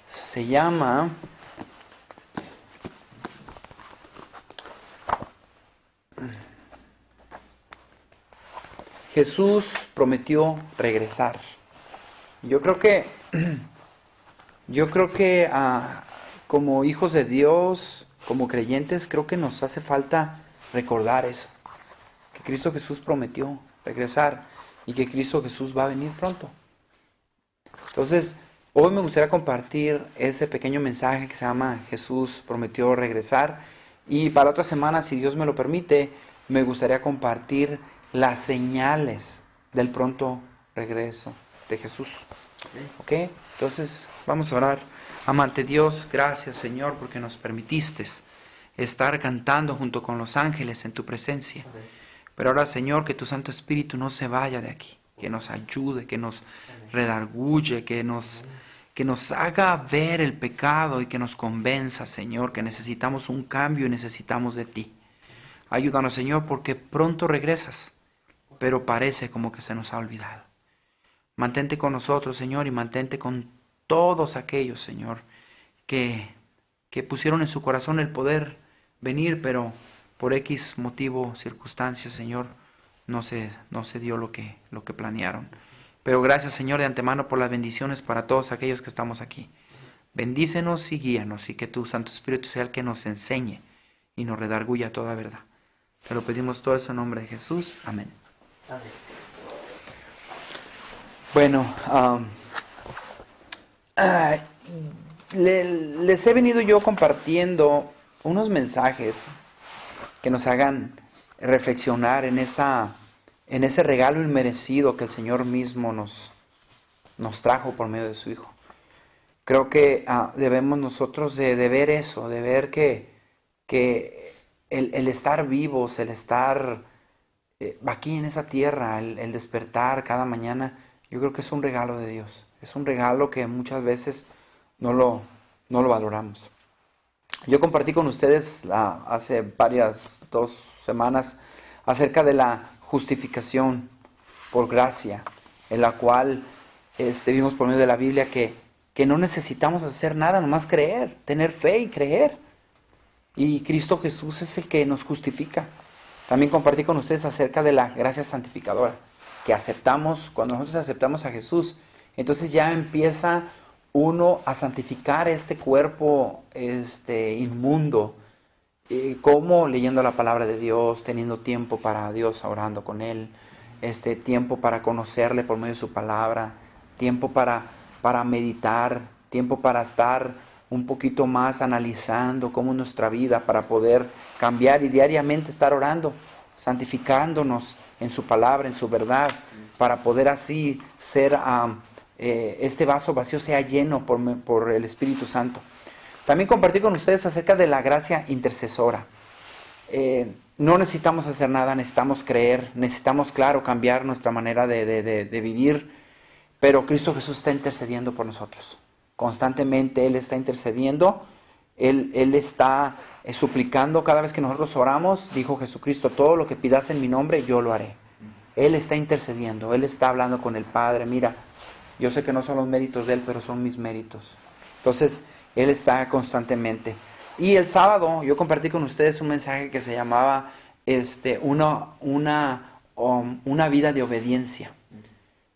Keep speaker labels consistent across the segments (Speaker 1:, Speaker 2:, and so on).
Speaker 1: Se llama Jesús prometió regresar. Yo creo que como hijos de Dios, como creyentes, creo que nos hace falta recordar eso, que Cristo Jesús prometió regresar y que Cristo Jesús va a venir pronto. Entonces, hoy me gustaría compartir ese pequeño mensaje que se llama Jesús prometió regresar, y para otra semana, si Dios me lo permite, me gustaría compartir las señales del pronto regreso de Jesús. ¿Ok? Entonces, vamos a orar. Amante Dios, gracias Señor porque nos permitiste estar cantando junto con los ángeles en tu presencia. Pero ahora Señor, que tu Santo Espíritu no se vaya de aquí, que nos ayude, que nos redarguye, que nos haga ver el pecado y que nos convenza, Señor, que necesitamos un cambio y necesitamos de ti. Ayúdanos, Señor, porque pronto regresas, pero parece como que se nos ha olvidado. Mantente con nosotros, Señor, y mantente con todos aquellos, Señor, que pusieron en su corazón el poder venir, pero por X motivo, circunstancias, Señor, no se dio lo que planearon. Pero gracias, Señor, de antemano por las bendiciones para todos aquellos que estamos aquí. Bendícenos y guíanos, y que tu Santo Espíritu sea el que nos enseñe y nos redarguya toda verdad. Te lo pedimos todo eso en nombre de Jesús. Amén.
Speaker 2: Amén.
Speaker 1: Bueno, les he venido yo compartiendo unos mensajes que nos hagan reflexionar en ese regalo inmerecido que el Señor mismo nos trajo por medio de su Hijo. Creo que debemos nosotros de ver eso, de ver que el estar vivos, el estar aquí en esa tierra, el despertar cada mañana, yo creo que es un regalo de Dios. Es un regalo que muchas veces no lo valoramos. Yo compartí con ustedes hace 2 semanas acerca de la justificación por gracia, en la cual vimos por medio de la Biblia que no necesitamos hacer nada, nomás creer, tener fe y creer. Y Cristo Jesús es el que nos justifica. También compartí con ustedes acerca de la gracia santificadora, que cuando nosotros aceptamos a Jesús, entonces ya empieza uno a santificar este cuerpo inmundo. ¿Cómo? Leyendo la palabra de Dios, teniendo tiempo para Dios, orando con Él, tiempo para conocerle por medio de su palabra, tiempo para meditar, tiempo para estar un poquito más analizando cómo nuestra vida, para poder cambiar y diariamente estar orando, santificándonos en su palabra, en su verdad, para poder así ser, este vaso vacío sea lleno por el Espíritu Santo. También compartí con ustedes acerca de la gracia intercesora. No necesitamos hacer nada, necesitamos creer, necesitamos, claro, cambiar nuestra manera de vivir, pero Cristo Jesús está intercediendo por nosotros. Constantemente Él está intercediendo, Él está suplicando cada vez que nosotros oramos. Dijo Jesucristo, todo lo que pidas en mi nombre, yo lo haré. Él está intercediendo, Él está hablando con el Padre. Mira, yo sé que no son los méritos de Él, pero son mis méritos. Entonces, Él está constantemente. Y el sábado yo compartí con ustedes un mensaje que se llamaba una vida de obediencia.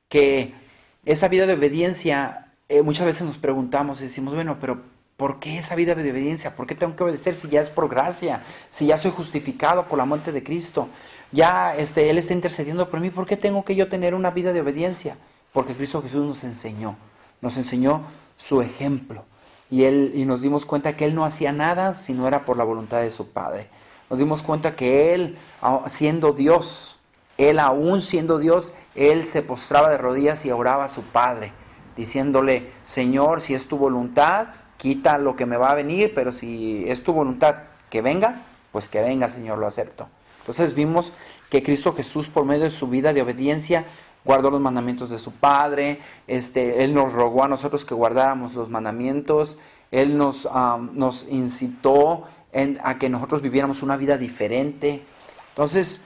Speaker 1: Que esa vida de obediencia, muchas veces nos preguntamos y decimos, bueno, pero ¿por qué esa vida de obediencia? ¿Por qué tengo que obedecer si ya es por gracia? Si ya soy justificado por la muerte de Cristo. Ya Él está intercediendo por mí. ¿Por qué tengo que yo tener una vida de obediencia? Porque Cristo Jesús nos enseñó su ejemplo. Y nos dimos cuenta que Él no hacía nada si no era por la voluntad de su Padre. Nos dimos cuenta que Él, siendo Dios, Él aún siendo Dios, Él se postraba de rodillas y oraba a su Padre, diciéndole, Señor, si es tu voluntad, quita lo que me va a venir, pero si es tu voluntad que venga, pues que venga, Señor, lo acepto. Entonces vimos que Cristo Jesús, por medio de su vida de obediencia, guardó los mandamientos de su Padre. Él nos rogó a nosotros que guardáramos los mandamientos. Él nos incitó a que nosotros viviéramos una vida diferente. Entonces,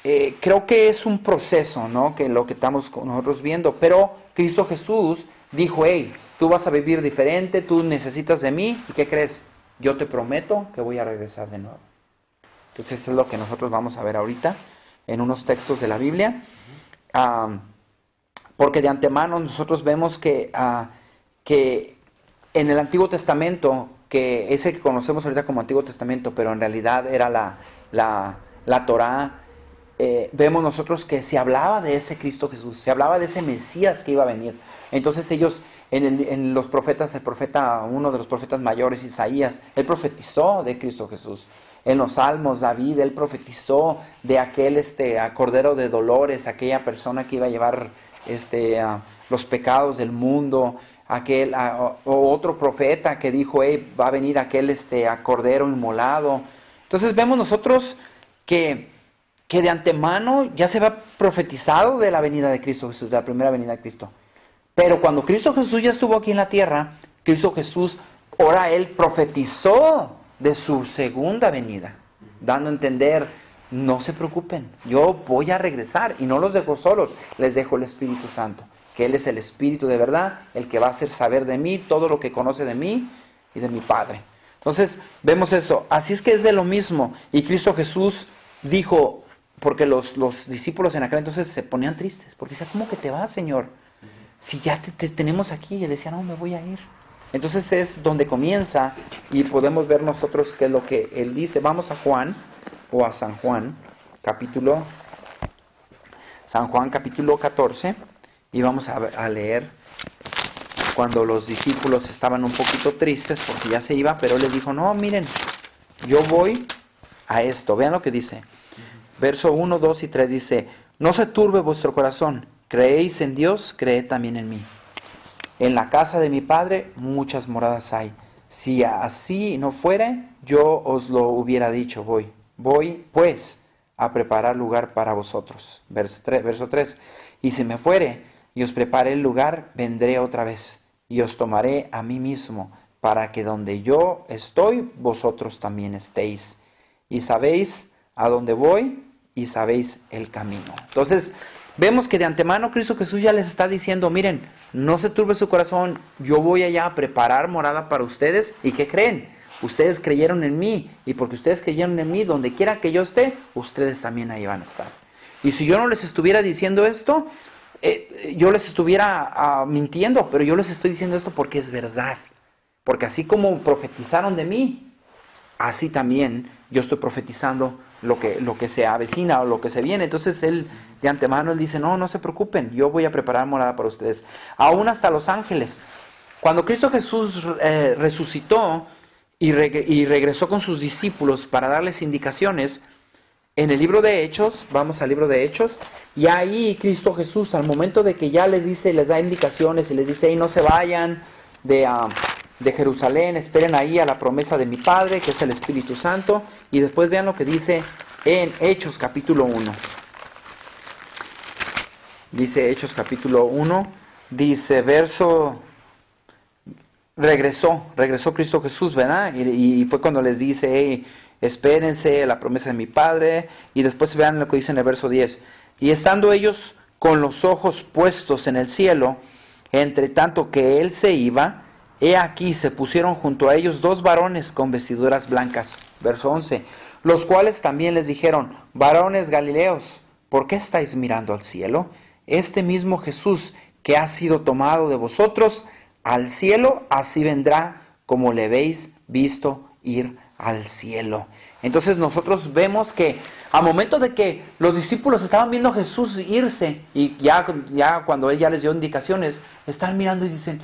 Speaker 1: creo que es un proceso, ¿no? Que lo que estamos nosotros viendo. Pero Cristo Jesús dijo, hey, tú vas a vivir diferente, tú necesitas de mí, ¿y qué crees? Yo te prometo que voy a regresar de nuevo. Entonces eso es lo que nosotros vamos a ver ahorita en unos textos de la Biblia. Porque de antemano nosotros vemos que en el Antiguo Testamento, que ese que conocemos ahorita como Antiguo Testamento, pero en realidad era la Torá, vemos nosotros que se hablaba de ese Cristo Jesús, se hablaba de ese Mesías que iba a venir. Entonces ellos, en los profetas, uno de los profetas mayores, Isaías, él profetizó de Cristo Jesús. En los Salmos, David, él profetizó de aquel Cordero de Dolores, aquella persona que iba a llevar los pecados del mundo. O otro profeta que dijo, va a venir aquel Cordero inmolado. Entonces vemos nosotros que de antemano ya se había profetizado de la venida de Cristo Jesús, de la primera venida de Cristo. Pero cuando Cristo Jesús ya estuvo aquí en la tierra, Cristo Jesús, ahora él profetizó de su segunda venida, dando a entender, no se preocupen, yo voy a regresar y no los dejo solos, les dejo el Espíritu Santo, que Él es el Espíritu de verdad, el que va a hacer saber de mí todo lo que conoce de mí y de mi Padre. Entonces vemos eso, así es que es de lo mismo. Y Cristo Jesús dijo, porque los discípulos en aquel entonces se ponían tristes, porque decían, ¿cómo que te vas, Señor? Si ya te tenemos aquí. Y Él decía, no, me voy a ir. Entonces es donde comienza y podemos ver nosotros qué es lo que Él dice. Vamos a Juan, o a San Juan, capítulo 14, y vamos a leer cuando los discípulos estaban un poquito tristes porque ya se iba, pero Él les dijo, no, miren, yo voy a esto. Vean lo que dice. Verso 1, 2 y 3 dice, no se turbe vuestro corazón, creéis en Dios, creed también en mí. En la casa de mi Padre muchas moradas hay. Si así no fuere, yo os lo hubiera dicho, voy pues a preparar lugar para vosotros. Verso 3, y si me fuere y os prepare el lugar, vendré otra vez y os tomaré a mí mismo, para que donde yo estoy, vosotros también estéis. Y sabéis a dónde voy y sabéis el camino. Entonces, vemos que de antemano Cristo Jesús ya les está diciendo, miren, no se turbe su corazón, yo voy allá a preparar morada para ustedes. ¿Y qué creen? Ustedes creyeron en mí, y porque ustedes creyeron en mí, donde quiera que yo esté, ustedes también ahí van a estar. Y si yo no les estuviera diciendo esto, yo les estuviera mintiendo, pero yo les estoy diciendo esto porque es verdad. Porque así como profetizaron de mí, así también yo estoy profetizando lo que se avecina o lo que se viene. Entonces Él, de antemano, Él dice, no se preocupen, yo voy a preparar morada para ustedes. Aún hasta los ángeles. Cuando Cristo Jesús resucitó y regresó con sus discípulos para darles indicaciones, en el libro de Hechos, vamos al libro de Hechos, y ahí Cristo Jesús, al momento de que ya les dice, les da indicaciones y les dice, no se vayan de Jerusalén, esperen ahí a la promesa de mi Padre, que es el Espíritu Santo. Y después vean lo que dice en Hechos capítulo 1. Dice Hechos capítulo 1, dice regresó Cristo Jesús, ¿verdad? Y fue cuando les dice, espérense a la promesa de mi Padre. Y después vean lo que dice en el verso 10. Y estando ellos con los ojos puestos en el cielo, entre tanto que Él se iba, he aquí se pusieron junto a ellos 2 varones con vestiduras blancas. Verso 11. Los cuales también les dijeron, varones Galileos, ¿por qué estáis mirando al cielo? Este mismo Jesús que ha sido tomado de vosotros al cielo, así vendrá como le habéis visto ir al cielo. Entonces nosotros vemos que al momento de que los discípulos estaban viendo a Jesús irse, y ya cuando Él ya les dio indicaciones, están mirando y dicen,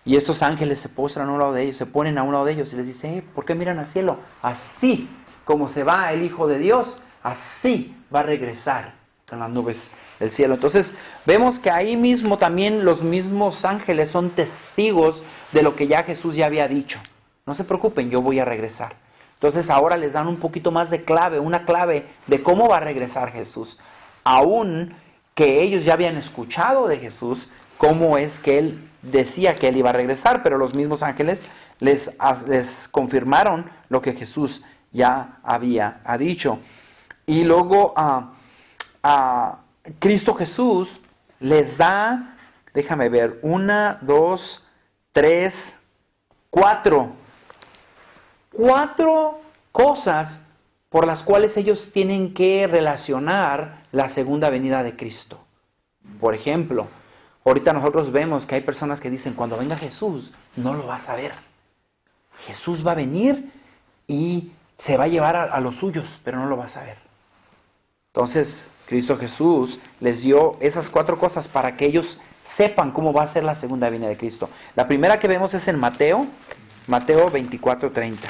Speaker 1: y estos ángeles se postran a un lado de ellos, se ponen a un lado de ellos y les dicen, ¿por qué miran al cielo? Así como se va el Hijo de Dios, así va a regresar en las nubes del cielo. Entonces vemos que ahí mismo también los mismos ángeles son testigos de lo que ya Jesús ya había dicho. No se preocupen, yo voy a regresar. Entonces ahora les dan un poquito más de clave, una clave de cómo va a regresar Jesús. Aún que ellos ya habían escuchado de Jesús, cómo es que Él decía que Él iba a regresar, pero los mismos ángeles les confirmaron lo que Jesús ya había dicho. Y luego Cristo Jesús les da déjame ver, 1, 2, 3, 4. 4 cosas por las cuales ellos tienen que relacionar la segunda venida de Cristo. Por ejemplo, ahorita nosotros vemos que hay personas que dicen, cuando venga Jesús, no lo vas a ver. Jesús va a venir y se va a llevar a los suyos, pero no lo vas a ver. Entonces, Cristo Jesús les dio esas 4 cosas para que ellos sepan cómo va a ser la segunda venida de Cristo. La primera que vemos es en Mateo 24:30.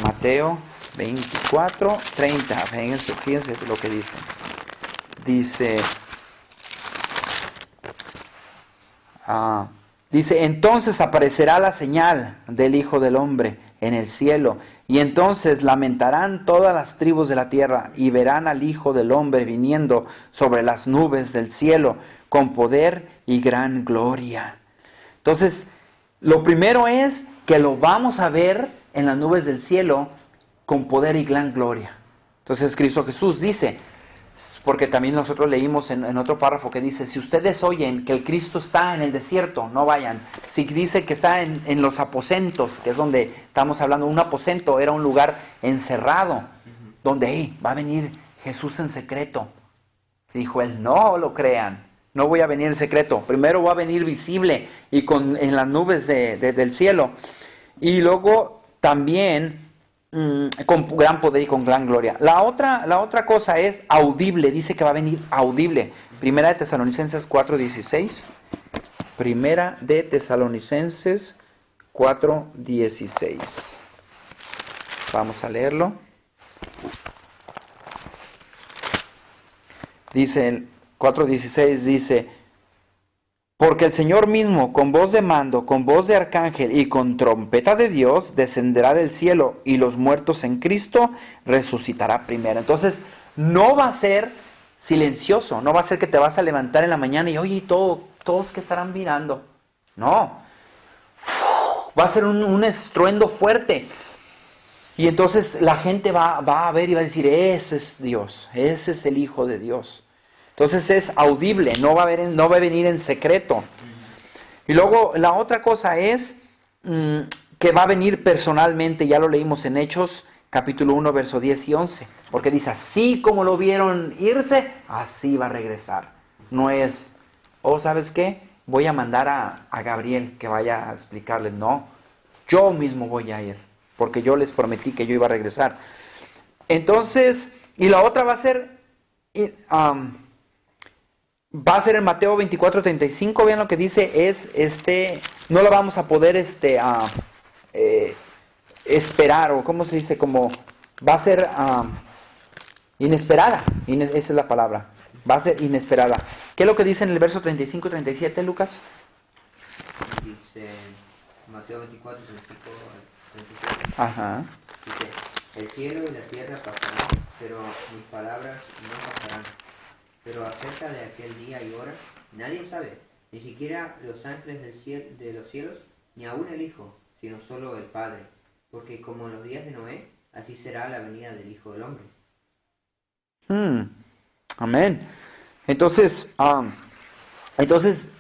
Speaker 1: Mateo 24:30. Fíjense lo que dice. Dice, entonces aparecerá la señal del Hijo del Hombre en el cielo, y entonces lamentarán todas las tribus de la tierra, y verán al Hijo del Hombre viniendo sobre las nubes del cielo, con poder y gran gloria. Entonces, lo primero es que lo vamos a ver en las nubes del cielo, con poder y gran gloria. Entonces Cristo Jesús dice, porque también nosotros leímos en otro párrafo que dice, si ustedes oyen que el Cristo está en el desierto, no vayan. Si dice que está en los aposentos, que es donde estamos hablando, un aposento era un lugar encerrado, donde va a venir Jesús en secreto. Dijo él, no lo crean, no voy a venir en secreto, primero voy a venir visible y en las nubes del cielo. Y luego también con gran poder y con gran gloria. La otra cosa es audible, dice que va a venir audible. Primera de Tesalonicenses 4:16. Primera de Tesalonicenses 4:16. Vamos a leerlo. Dice el 4:16, dice, porque el Señor mismo, con voz de mando, con voz de arcángel y con trompeta de Dios, descenderá del cielo, y los muertos en Cristo resucitará primero. Entonces, no va a ser silencioso, no va a ser que te vas a levantar en la mañana y, oye, todos que estarán mirando. No. Va a ser un estruendo fuerte. Y entonces la gente va a ver y va a decir, ese es Dios, ese es el Hijo de Dios. Entonces es audible, no va a venir en secreto. Y luego la otra cosa es que va a venir personalmente, ya lo leímos en Hechos, capítulo 1, verso 10 y 11. Porque dice, así como lo vieron irse, así va a regresar. No es, ¿sabes qué? Voy a mandar a Gabriel que vaya a explicarles. No, yo mismo voy a ir, porque yo les prometí que yo iba a regresar. Entonces, y la otra va a ser... va a ser en Mateo 24:35, vean lo que dice, no lo vamos a poder esperar, o cómo se dice, como va a ser inesperada, esa es la palabra, va a ser inesperada. ¿Qué es lo que dice en el verso 35 y 37, Lucas?
Speaker 2: Dice Mateo 24:35-37.
Speaker 1: Ajá.
Speaker 2: Dice, el cielo y la tierra pasarán, pero mis palabras no pasarán. Pero acerca de aquel día y hora, nadie sabe, ni siquiera los ángeles de los cielos, ni aún el Hijo, sino solo el Padre. Porque como en los días de Noé, así será la venida del Hijo del Hombre.
Speaker 1: Amén. Entonces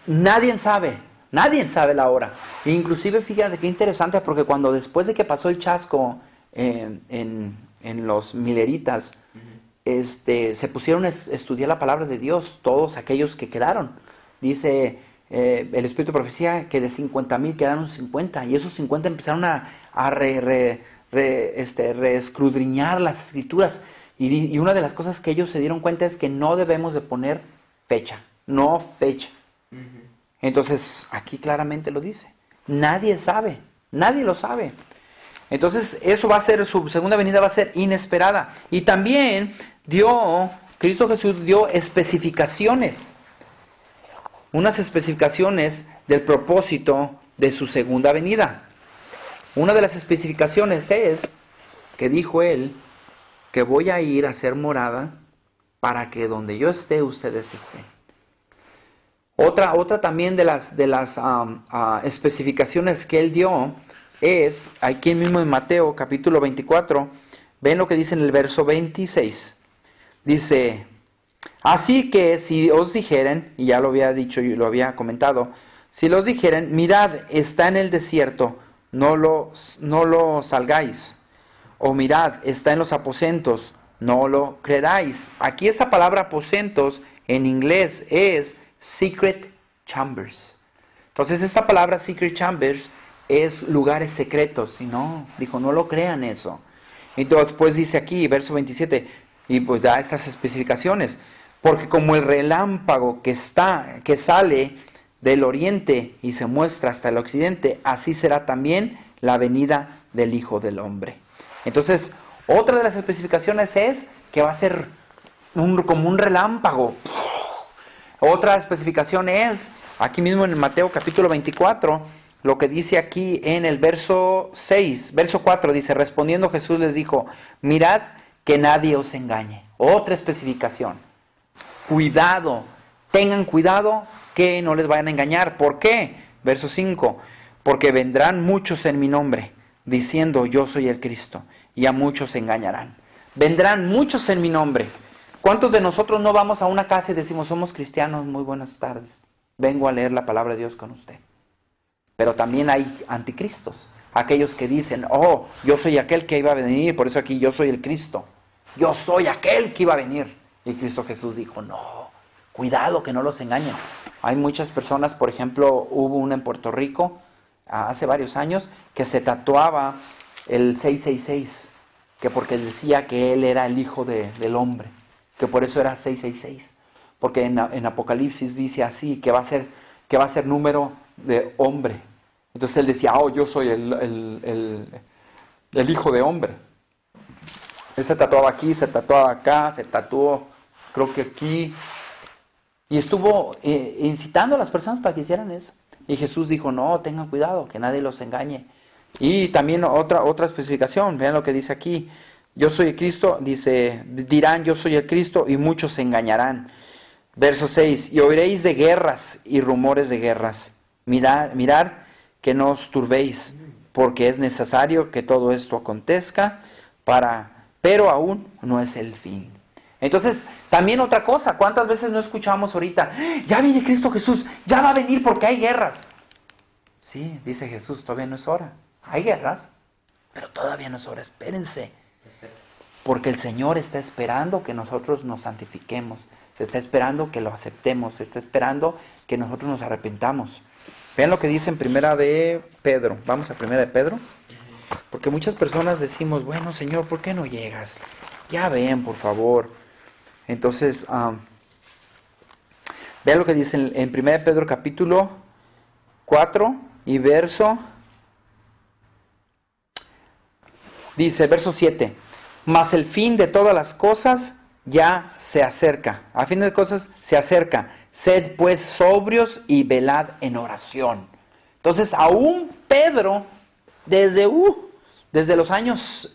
Speaker 1: nadie sabe la hora. Inclusive fíjate qué interesante, porque cuando después de que pasó el chasco en los mileritas, se pusieron a estudiar la palabra de Dios, todos aquellos que quedaron. Dice el Espíritu de Profecía que de 50,000 quedaron 50, y esos 50 empezaron a reescudriñar las escrituras, y una de las cosas que ellos se dieron cuenta es que no debemos de poner fecha, no fecha. Entonces aquí claramente lo dice, nadie lo sabe. Entonces eso va a ser, su segunda venida va a ser inesperada. Y también Cristo Jesús dio especificaciones, unas especificaciones del propósito de su segunda venida. Una de las especificaciones es que dijo él que voy a ir a hacer morada para que donde yo esté, ustedes estén. Otra también de las especificaciones que él dio es, aquí mismo en Mateo capítulo 24, ven lo que dice en el verso 26. Dice, Así que si os dijeren, y ya lo había dicho y lo había comentado, si los dijeren, mirad, está en el desierto, no lo salgáis. O mirad, está en los aposentos, no lo creáis. Aquí esta palabra aposentos en inglés es secret chambers. Entonces esta palabra secret chambers es lugares secretos. Y no, dijo, no lo crean eso. Entonces pues dice aquí, verso 27, y pues da estas especificaciones. Porque como el relámpago que sale del oriente y se muestra hasta el occidente, así será también la venida del Hijo del Hombre. Entonces, otra de las especificaciones es que va a ser como un relámpago. Otra especificación es, aquí mismo en Mateo capítulo 24, lo que dice aquí en el verso 6, verso 4, dice, respondiendo Jesús les dijo, mirad que nadie os engañe. Otra especificación. Cuidado, tengan cuidado que no les vayan a engañar. ¿Por qué? Verso 5, porque vendrán muchos en mi nombre, diciendo yo soy el Cristo, y a muchos se engañarán. Vendrán muchos en mi nombre. ¿Cuántos de nosotros no vamos a una casa y decimos somos cristianos, muy buenas tardes, vengo a leer la palabra de Dios con usted? Pero también hay anticristos, aquellos que dicen, oh, yo soy aquel que iba a venir, por eso aquí yo soy el Cristo, yo soy aquel que iba a venir. Y Cristo Jesús dijo, no, cuidado que no los engañen. Hay muchas personas, por ejemplo, hubo una en Puerto Rico, hace varios años, que se tatuaba el 666, que porque decía que él era el hijo del hombre, que por eso era 666, porque en Apocalipsis dice así, que va a ser número de hombre. Entonces él decía, oh, yo soy el hijo de hombre. Él se tatuaba aquí, se tatuaba acá, se tatuó, creo que aquí, y estuvo incitando a las personas para que hicieran eso. Y Jesús dijo, no, tengan cuidado, que nadie los engañe. Y también otra especificación, vean lo que dice aquí, yo soy el Cristo, dice, dirán yo soy el Cristo y muchos se engañarán. Verso 6, y oiréis de guerras y rumores de guerras. Mirad que no os turbéis, porque es necesario que todo esto acontezca, pero aún no es el fin. Entonces, también otra cosa, ¿cuántas veces no escuchamos ahorita? Ya viene Cristo Jesús, ya va a venir porque hay guerras. Sí, dice Jesús, todavía no es hora. Hay guerras, pero todavía no es hora, espérense. Porque el Señor está esperando que nosotros nos santifiquemos, se está esperando que lo aceptemos, se está esperando que nosotros nos arrepentamos. Vean lo que dice en Primera de Pedro, vamos a Primera de Pedro, porque muchas personas decimos, bueno Señor, ¿por qué no llegas? Ya ven, por favor. Entonces, vean lo que dice en 1 Pedro capítulo 4 y verso, dice, verso 7, mas el fin de todas las cosas ya se acerca. A fin de cosas se acerca. Sed pues sobrios y velad en oración. Entonces, aún Pedro, desde los años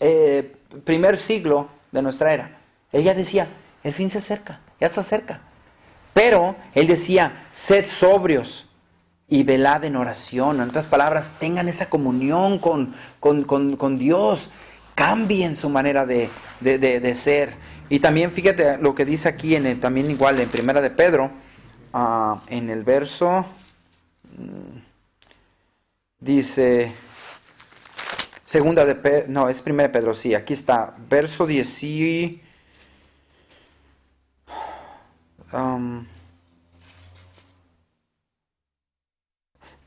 Speaker 1: primer siglo de nuestra era, ella decía, el fin se acerca, ya se acerca. Pero él decía, sed sobrios y velad en oración. En otras palabras, tengan esa comunión con Dios. Cambien su manera de ser. Y también fíjate lo que dice aquí, también igual en Primera de Pedro, en el verso, dice, Segunda de Pedro, no, es Primera de Pedro, sí, aquí está, verso 10.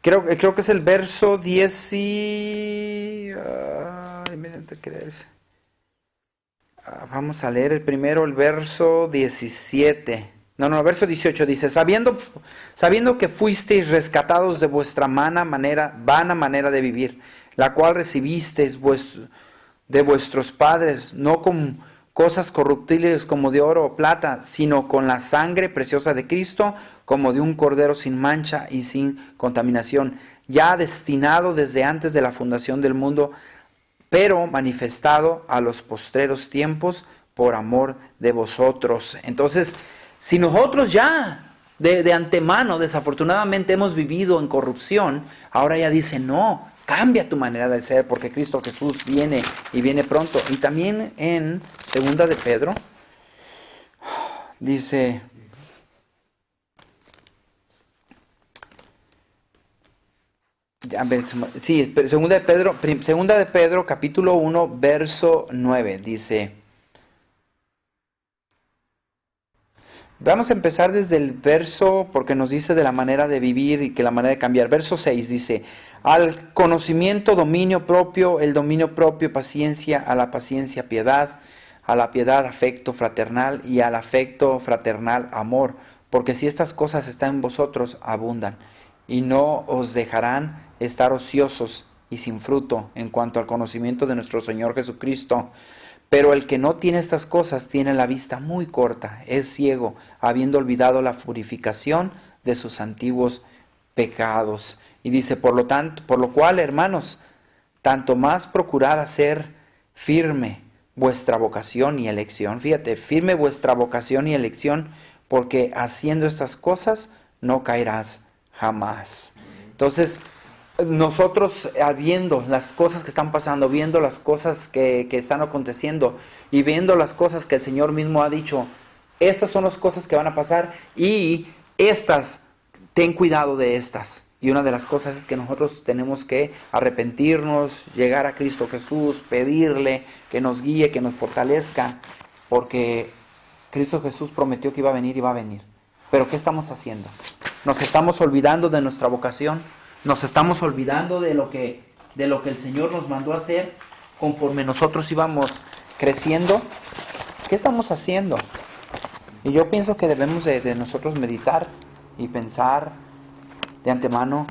Speaker 1: Creo que es el verso 10 vamos a leer el primero, el verso 17. Verso 18 dice, sabiendo que fuisteis rescatados de vuestra vana manera de vivir, la cual recibisteis de vuestros padres, no con cosas corruptibles como de oro o plata, sino con la sangre preciosa de Cristo, como de un cordero sin mancha y sin contaminación, ya destinado desde antes de la fundación del mundo, pero manifestado a los postreros tiempos por amor de vosotros. Entonces, si nosotros ya de antemano, desafortunadamente, hemos vivido en corrupción, ahora ya dice, no, cambia tu manera de ser, porque Cristo Jesús viene y viene pronto. Y también en Segunda de Pedro, Dice, a ver, sí, segunda de Pedro, capítulo 1, verso 9, dice, vamos a empezar desde el verso, porque nos dice de la manera de vivir y que la manera de cambiar. Verso 6 dice, al conocimiento, dominio propio, el dominio propio, paciencia, a la paciencia, piedad, a la piedad, afecto fraternal, y al afecto fraternal, amor, porque si estas cosas están en vosotros, abundan, y no os dejarán estar ociosos y sin fruto en cuanto al conocimiento de nuestro Señor Jesucristo. Pero el que no tiene estas cosas tiene la vista muy corta, es ciego, habiendo olvidado la purificación de sus antiguos pecados. Y dice, por lo cual, hermanos, tanto más procurad hacer firme vuestra vocación y elección. Fíjate, firme vuestra vocación y elección, porque haciendo estas cosas no caerás jamás. Entonces, nosotros viendo las cosas que están pasando, viendo las cosas que están aconteciendo y viendo las cosas que el Señor mismo ha dicho, estas son las cosas que van a pasar y estas, ten cuidado de estas. Y una de las cosas es que nosotros tenemos que arrepentirnos, llegar a Cristo Jesús, pedirle que nos guíe, que nos fortalezca, porque Cristo Jesús prometió que iba a venir y va a venir. Pero ¿qué estamos haciendo? Nos estamos olvidando de nuestra vocación, nos estamos olvidando de lo que el Señor nos mandó a hacer conforme nosotros íbamos creciendo. ¿Qué estamos haciendo? Y yo pienso que debemos de nosotros meditar y pensar de antemano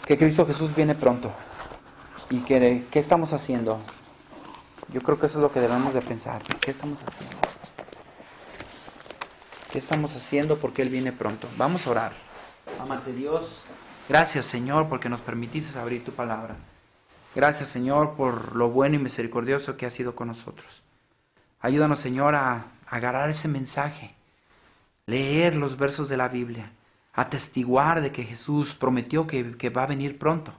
Speaker 1: que Cristo Jesús viene pronto. Y que ¿qué estamos haciendo? Yo creo que eso es lo que debemos de pensar. ¿Qué estamos haciendo? ¿Qué estamos haciendo? Porque Él viene pronto. Vamos a orar. Amate Dios. Gracias, Señor, porque nos permitiste abrir tu palabra. Gracias, Señor, por lo bueno y misericordioso que has sido con nosotros. Ayúdanos, Señor, a agarrar ese mensaje, leer los versos de la Biblia, atestiguar de que Jesús prometió que va a venir pronto.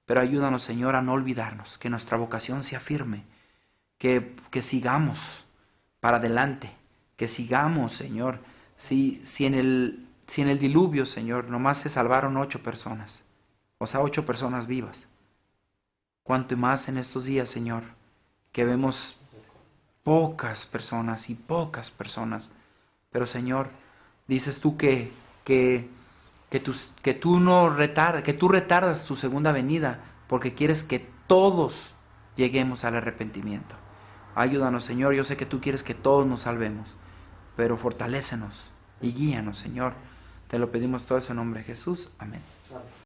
Speaker 1: Pero ayúdanos, Señor, a no olvidarnos, que nuestra vocación sea firme, que sigamos para adelante, que sigamos, Señor. Si en el diluvio, Señor, nomás se salvaron 8 personas, o sea, 8 personas vivas, cuanto más en estos días, Señor, que vemos pocas personas, pero Señor, dices tú que tú retardas tu segunda venida, porque quieres que todos lleguemos al arrepentimiento. Ayúdanos, Señor, yo sé que tú quieres que todos nos salvemos, pero fortalécenos y guíanos, Señor. Te lo pedimos todo eso en nombre de Jesús. Amén.